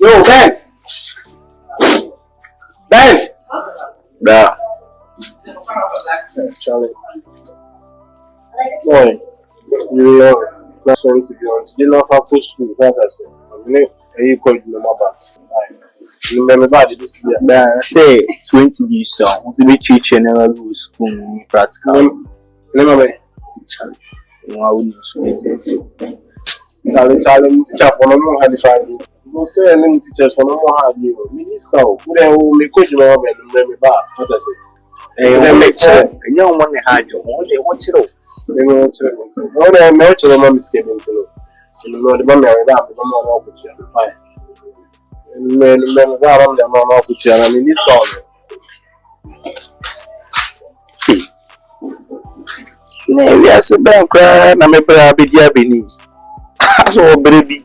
Yo, Ben! Ben! Da. Charlie. Boy, you know, that's going to be honest. You know, if I put school, that's what I said. I mean, you call it my bad. You remember this year? Da, say 20 years so. Want to be teaching never go school practical. Remember me? Charlie. You are with school sense. Charlie, teacher for no more had the no say any teachers for no more had you. Minister, who they will make coach my bed and remember back. What I say? Eh, make sure. And you want to hide your own. They watch it all. They will tell you. No, they may tell them I'm escaping to know. You know, the mommy I got, the mama will put you on the fire. And then the mama will put you on the minister. We are so bad, cry. Na me pray abi dia beni. So baby.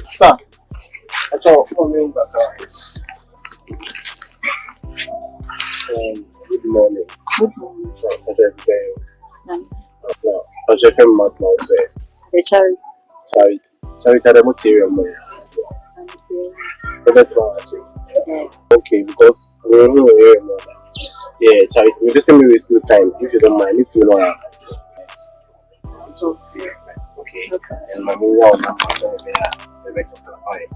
Sir, I thought coming back. Good morning. Good morning. I just say, I just feel mad now. Say, The charity. Charity, the material money. That's what I say. Yeah. Okay, because we don't know where more. Yeah, Charity, we just me waste time. If you don't mind, it's me know. So, okay. And my mom now, they make us fine.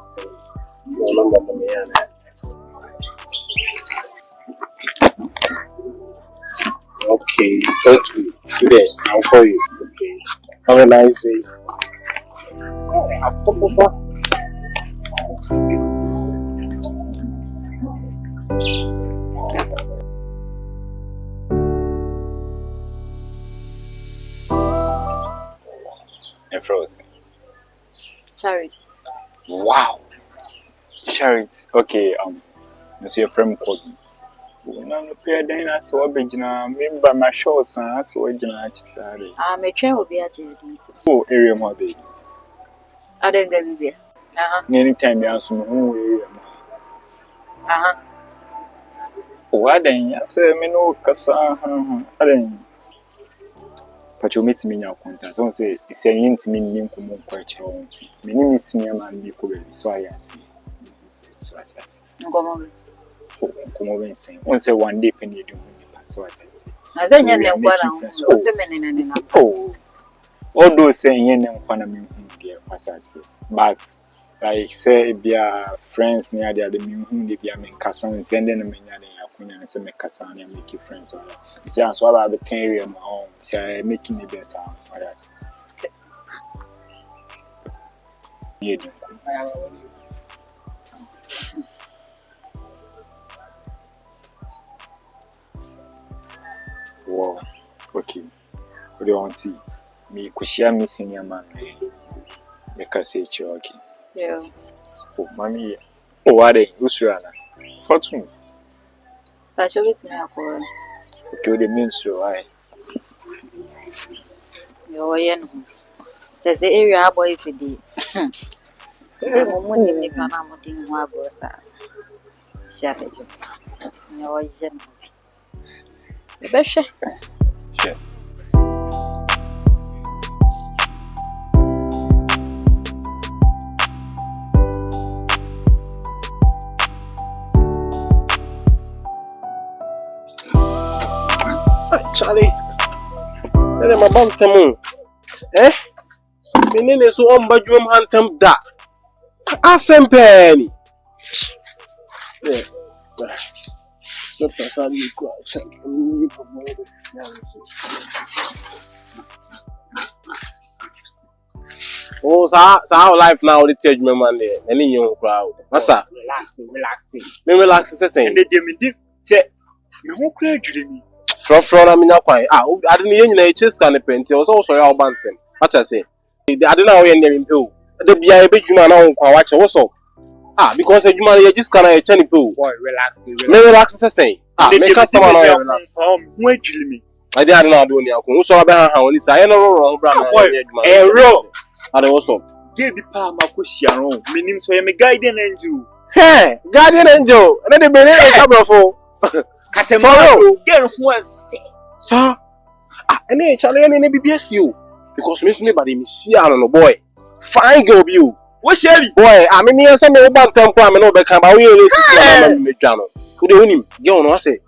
So, your number for me, and okay, thank you. Today, I'll call you. Okay. Have a nice day. And frozen. Charity. Wow. Charity. Okay, Monsieur Frem called me. No, pay then as what begin member my show, son, as what general. My train will be at the So, area more baby. other than the Anytime you answer me, who area. what then? I say, me no, Cassa, I didn't. But you meet me in your contact. Don't say it's a intimate name for more quite your my name is Senior Man Biko, so I see. So I say, come over and say, once a one day penny do so I say. As I know what I'm saying, oh, all those saying, yen and Panama, dear, but like say, be a friends near the other whom they be a main castle and tending a man and say, make Cassan and make you friends. See, as well as the area my own, say, making the best out for us. Wow, okay. What do you want to see? Me, Kushia missing your man. Make us say, okay. Yeah. Oh, mommy. Oh, what a Usrana. Fortune. But you're with me. Okay, the means so I. You're there's the area boy today. Money, if I'm not in one gross. Savage. You're general. The best. Sure. Charlie, let my bantam. Eh? Meaning is one bedroom hantam da. Asem penny. Yeah. Oh, so our life now the change my man there. Any young crowd. Massa. Relaxing. Me relax say. And they me say me who create you From na me na kwan. I didn't yen na chase can paint. I was also your bantam. What I say? I don't know when they do. The BIB Juma now watch what's up. Because a Juma you just can't change people. Boy, relax. Relax say. Make us someone relax. Wait till me. I didn't know doing it. Who saw about how it's I know wrong, brother. And what's up? Give the palm of Cushion, meaning to a guardian angel. Hey, guardian angel, and then they made a couple for Casemiro, girl who was sir. And then Charlie and BBS you because Miss Nobody, Miss Shiano, boy. Fine girl, you. What's Shelly? Boy, I mean, yes, I'm about time. I'm not back. I'm away. Who do him? Go on, I say.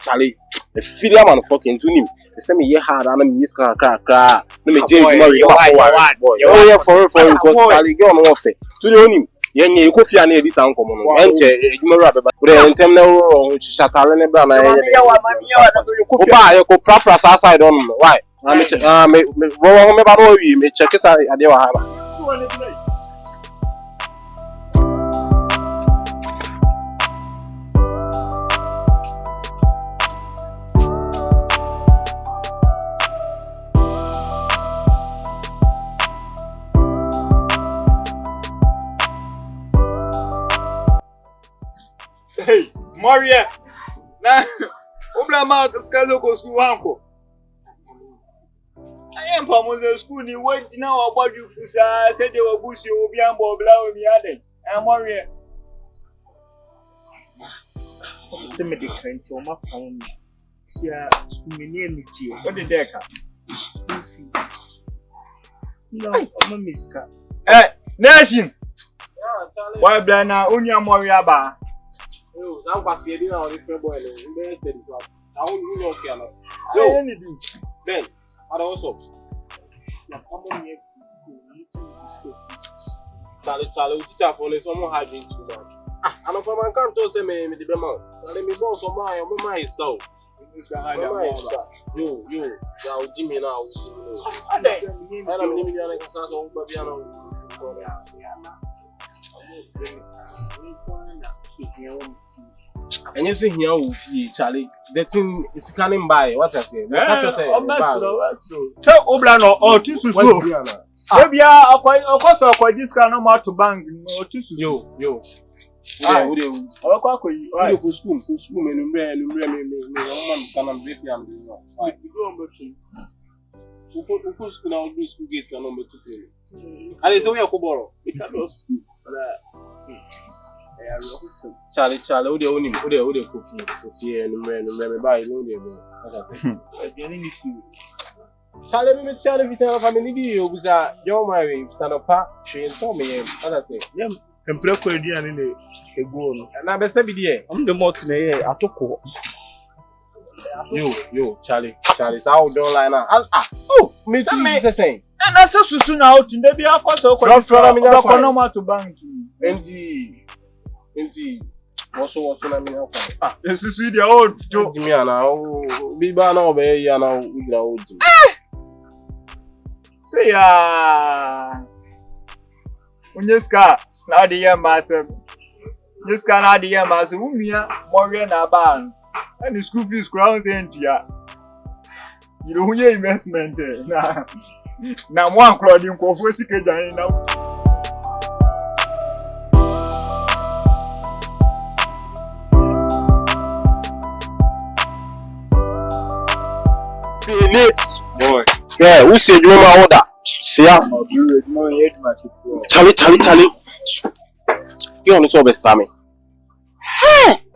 Charlie, the film man fucking to him. The same year hard and miss crack. Let me Jay Murray. Oh, yeah, for because Charlie, go on off it. To the him. You could feel this uncle. And you rather, but then tell no which Shatalan and Brana. You could proper outside on why? I'm wrong about you. May check it out. I never have. Hey, Maria. Nah, Obla Mark Skazo school uncle. I am Pamoza school. You wait now about you. Said you were bushy, will be on board. I'm Maria. Send me the kind of my phone. See, school near me. What did they come? School fees. No, I'm a miska. Nation. Why, Blana, Unia Moria Bar? I'm passing on the boy. I won't look at it. No, then, I also. Charlie, teacher for someone had been too much. I know from my can't say me the demo. Let me go some my is now. You, now Jimmy now. I'm leaving you like a sass on Babiano. And you see here with you, Charlie. The thing is coming by. What I say? Tell Oblano or two so. Maybe of course, I this cannot to bank or two so. Yo. School, Charlie, who they own him? Who they coffee and remember by no Charlie, me tell you tell family you was a young married stand up she told me other thing. And prefer the go. And I be say be I'm the mountain here. I took you, Charlie, so don't lie now. Oh, me the same. And I saw soon out in the be a course of to bank. Indeed. Also, I mean, this is the old joke. Me now, be by now, be now, we know. Say, when you scar, now the young master, you scar now the young master, whom you are more than a barn, and the school fees crown the entire. You know, your investment. Now, one crowding for 4 seconds now. Boy. Yeah, who said you my order? See ya. Charlie. You on so best Sammy.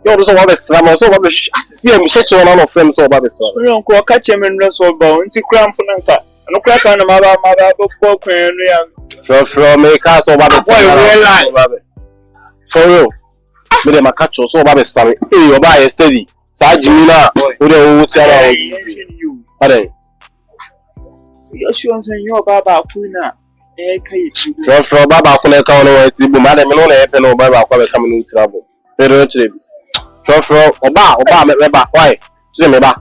You on so best Sammy. So best. See him shut you on frame so best. We on ko catch him in so bow. Nti cramp nanka. No crack on my bo kwen no from make us so best. For you. Me dem catch you so best Sammy. Hey, your boy steady. Sa Jimina. Who dey tell you? Ade. You sure say you baba kuna e kai from baba kuna ka won wa ti bu ma dem no na e pe no baba kwa be kam no trouble pero chire from oba me ba why chire me ba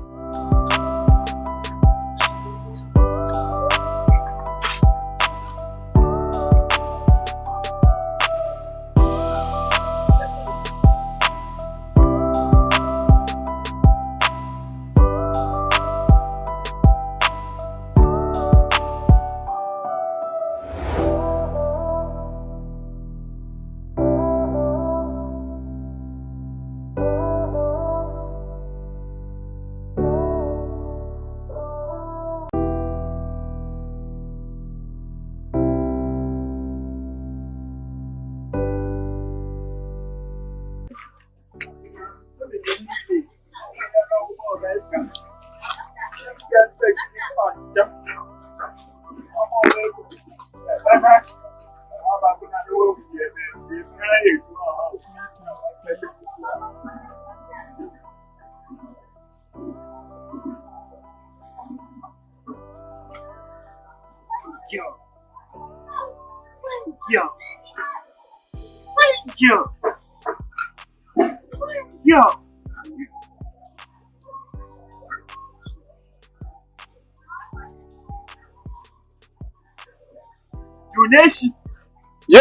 Yo!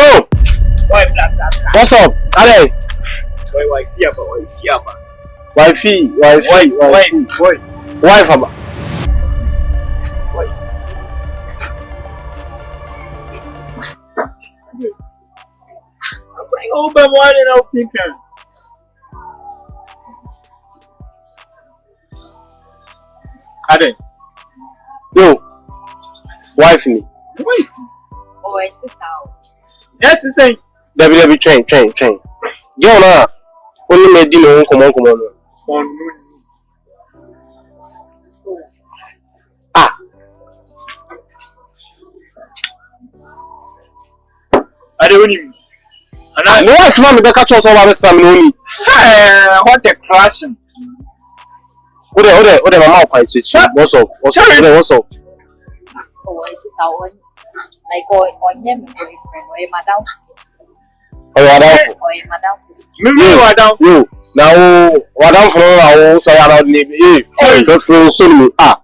What's up? Ale! Wifey. Wife aba. Open wide and open. Ade. Yo! Wife ni. Oh, it's out. That's the same. Debbie, train. Yo na. Only me di no come on. On Ah. Ade woni. Ana No wife ma me be catch us over this time no ni. what a crashing. Ode mama kwa chichi. What's up? Oh, it's out. Like, on your boyfriend or your madam. Oh, madam. Or your madam. Maybe madam. Yo. Now, madam from now so around name. So me. Ah.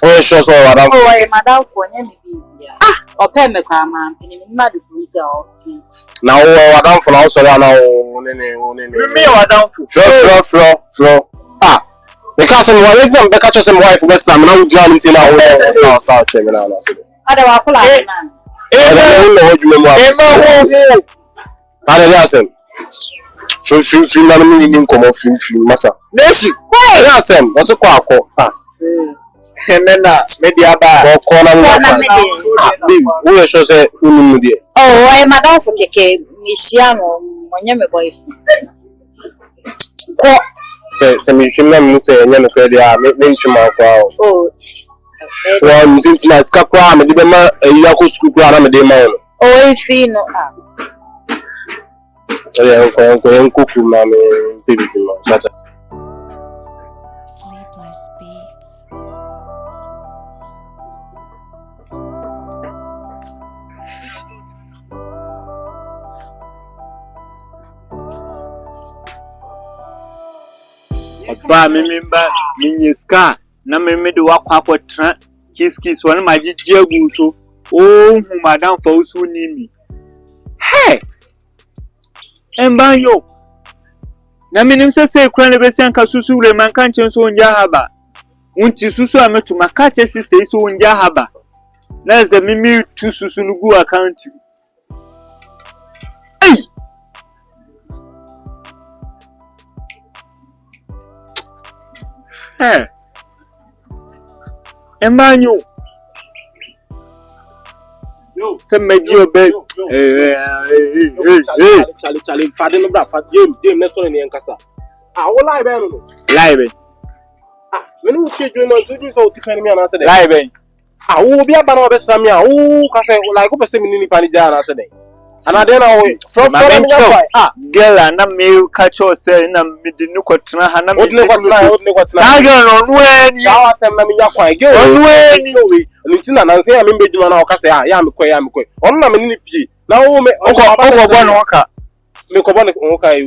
Oh, sure so madam. Oh, your madam for your baby. Ah. Or pay me crama. Penny mad to Now, madam from now so now. Me madam. Flow. Ah. Because I'm one of them, they catch us in wife West Ham, and I'm down until now. Start checking out. I don't want to play, man. I don't know what you remember. I don't know. Film, na me ni nkomo film masa. Neshi. Why? Yes, what's a kwa ah. Nena, maybe aba. Ko na me. Who show say unu die. Oh, I madam for keke, Michiano, onye me boyfriend. Ko Se me film na me say nya no kwe dia me nchima kwa. oh. Wa mzinti na skakwa me de ma yako school kwa na me de ma no. Oh, if you know. Yeah, kuku na me baby no. That's it. Sleepless beats. Oba mememba minyeska na memede wakwa tra kiss wona magigi agu so oh hu madam fa usu nimi hey embanyo na minim se kura ne besi anka susu ure man kan chen so onja haba unti susu ametu makache sister iso onja haba na ze mimi tu susu nugu account hey hey embanyo se meji obe Charlie fade no bra fade dem next one ni enkasa ah wo live no live ah me no schedule no to do so tikan mi ana se dey live ah wo bi aba na obesa mi ah wo ka se like go pese mi ni pa ni ja na se dey ana dey na wo from ah girl na me catch us say na me di no kwotena ha na me odne kwotena sa girl no no eni ya wa se na me nya kwa girl no eni we ntina na nse ya me beduma na o ka se ah ya me kwe on na me ni pie na wo me okwo no ka me ko bon o ka e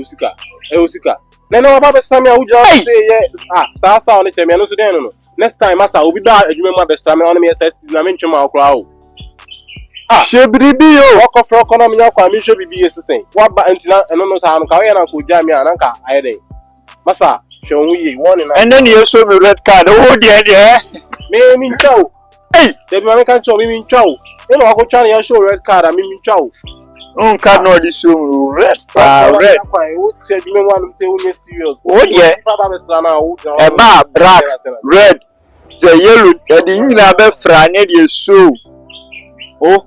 usika na na baba sami awuja say ye ah sa on che me no so den no next time asa obi da adwuma mu abesame on me ss na me ntwema akora o ah shebribi yo okofro kono me nyakwa me shebribi yesesen wa ba ntina eno no sa no ka we na ko ja me ananka ayede masa hwe onwu yi won na and then you show me red card oh there me mi nchaw hey dey me kan show me nchaw e no ko twa na show red card me nchaw on can no this show red red what said me one say we serious oh yeah baba be sra na wo e ba black red the yellow the nyina be fra na dey show oh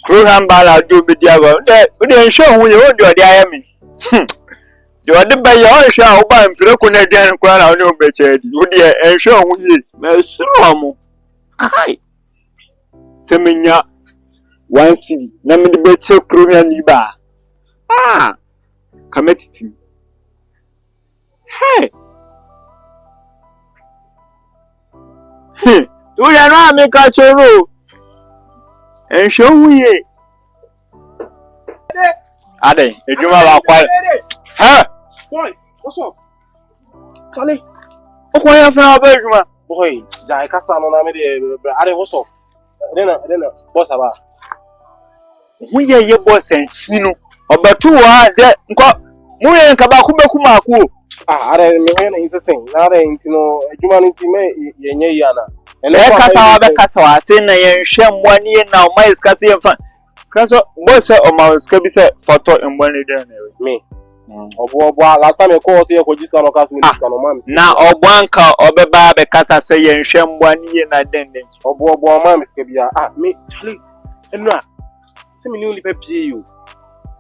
Krohan bala do be dia go de show hu ye o de aya me You are the by your shall buy and look on again, crown on your better. You dear, and show me. Mesromo. Hi. Seminya. One city, Namin the better Korean Niba. Ah, come at it. Hey. Do you not make a choro? And show me. Ade, you are quite. Huh? Boy, what's up? Charlie. What are you from Belgium? Boy, I can't stand on Ade, what's up? Then, boss about. We are your boss and you know. About 2 hours that Moon and Kabakumaku. Ah, Ade, me is a thing. Now, you know, humanity may yana. And let Casa, saying I am sham 1 year now, my scarcity and fun. Scasso, boss or mouse can be said for talk and 1 day. Me. Last time I called here, I just can't now, or one car or Baba Casa say and sham 1 year and then. Or Bobo, Mr. Bia. Ah, me, Charlie. And not. Send me only pay you.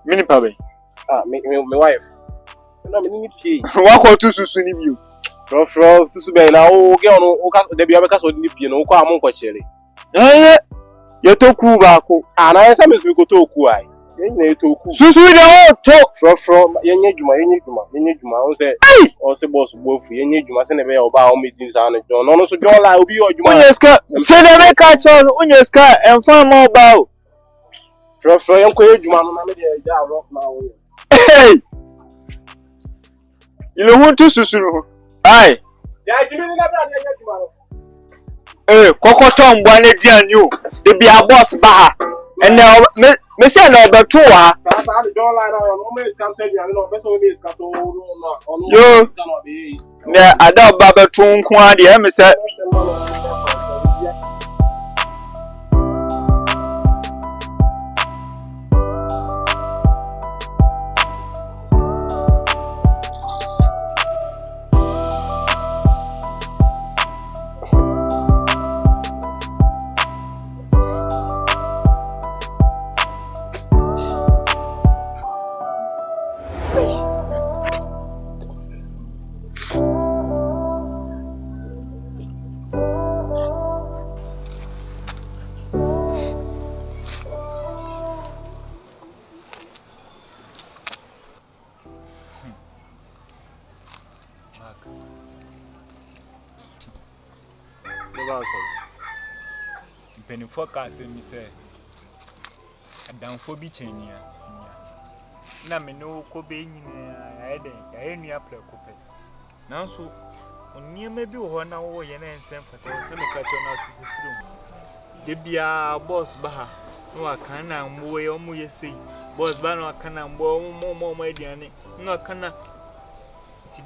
Mini Pabby. Ah, my wife. And I'm in pay. Walk or 2 soon you. From Susube now, get on the Biabacas or Nippy and Oka Moncocelli. Eh, you're too cool, Baco. And I sometimes we go to Kuai. Susu, the talk from Yenijuma, also boss wolf, Yenijuma, and a bell about meetings on it. Don't also John will be your Unyaska. Say the records on Unyaska and find more about. From Juma, now. Hey, you know what to Susu? Aye. Cocoton, one again, you. They be a boss bar. And now, Miss Number 2. I don't bother to inquire the emissary. Penny forecast me say, a down for be chaining. Nammy no cobain, I had a apple coupé. Now, so near maybe 1 hour and send for some catch on us through. They be our boss bar. No, I can't way or more say. Boss Bano, I can't more my dear. No, I can't.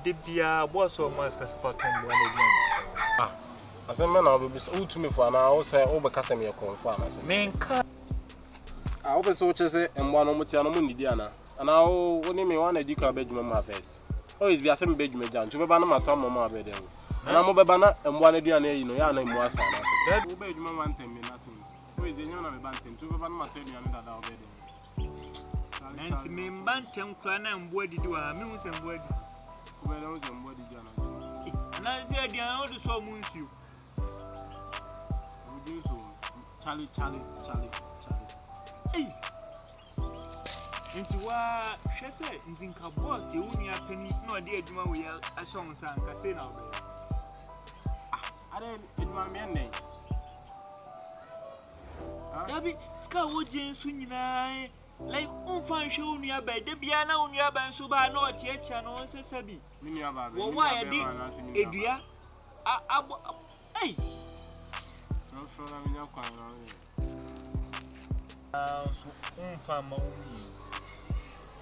Did be our boss or master for 1 again. As a man, I will be so to me for an hour, say over Casimir confirm. Main car. I hope so to say, and 1 on Mundi Diana. And now, when you want a decal bedroom, my face. Always be a same bedroom down to Babana Tom, my bed. And I'm a banana and 1 Diana, you know, Yana was that will be my 1 10 minutes. Who is the young bantam to Babana and that bed? Me bantam, Clan and what did you amuse and what? Well, I was on what did you and I said, I only saw moons you. Charlie. Hey! Into what she said, in Zinka boss, you only have penny, no dear Juma, we are a song, San Casino. I didn't in my name. Dabby, Scarwood James swinging eye, like unfine show near bed, the piano on your band, so by no church and all Sabi. Well, why I did, Adria? Hey!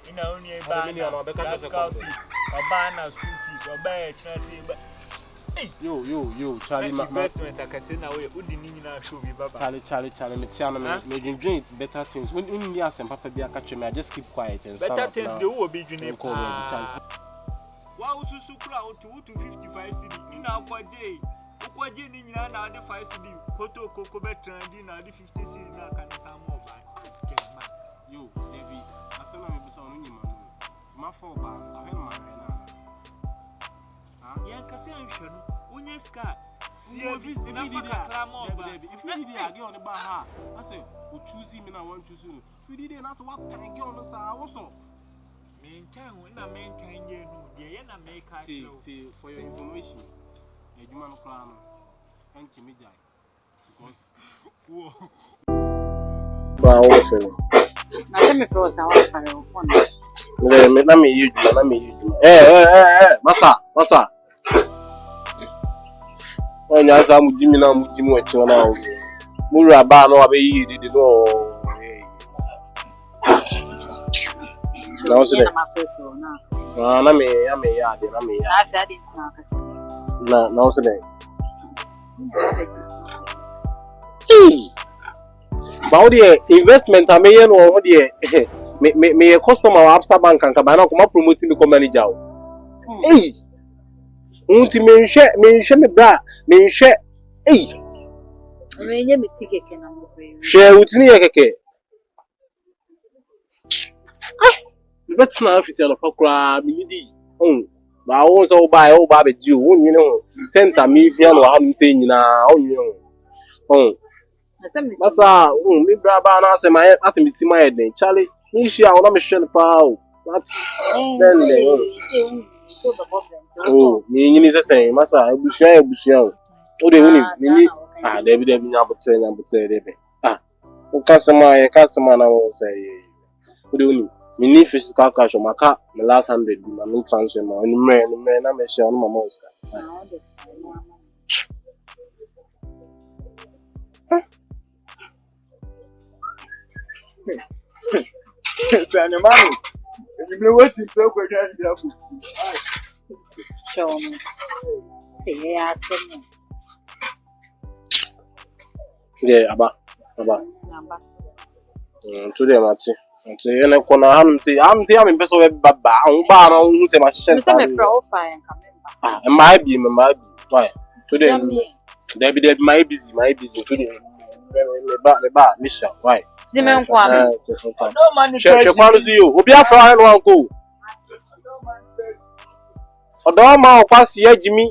In only a school fees or bad yo, Charlie, my investment. I can say now, we wouldn't need to show me, Charlie, making drink better things. When you ask and Papa be a catcher, I just keep quiet and better things. They will be drinking. Why was you so proud to 55 city in our J? What Jenny now the 5 city, Poto Coco Better, and now the 50 city now can some more by. You, David, I saw my son, my phone, I have my Young Cassian Shanu, Unyeska. if you did it, I get on the bar. I say, we choose him and I want to soon. If you did it, that's what time get on the side. What's up? Maintain when I maintain you, the end I make See, for your information, a human crown and Jimmy Jai. Because, I tell me first, I want to phone. Let me use Hey, Massa. Oh, yes, I'm Jimmy now, Jimmy, what you know. Muraba, no, I be did no. Now, say, my first one now. I mean, I said it's not. now, say, but the investment I may know, dear, me a customer of Absa Bank and Cabana come up promoting the manager. Hey, unti me share me bra, me share. Hey, I mean, you ticket can share with me, keke. Let's not fit a pokra, midi. But I was all by all Baby Jew, you know, center me piano, I'm saying now, you know. Massa, me braba na say my as me ti my head Charlie, me share I me share pa o. Then me nyini say massa ebusia. O de huni me David nya botre de be. O customer na o say. O de huni me ni physical cash o maka me last 100 na no transfer ma enu me na me share no mama Oscar. Say no man. You know what you talk about show me. Yeah, Yeah, aba. Today mati. Nti ene kona hamti am peso we baba an ba na hu se ma hye. Me say me profile and come. My be. Why? Today. David my busy today. Me ba mission. Why? Zimen kwame. No man. She kwanu you. Obi afra no anko. Odo ma okwase Jimmy.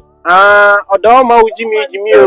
Odo ma Jimmy o.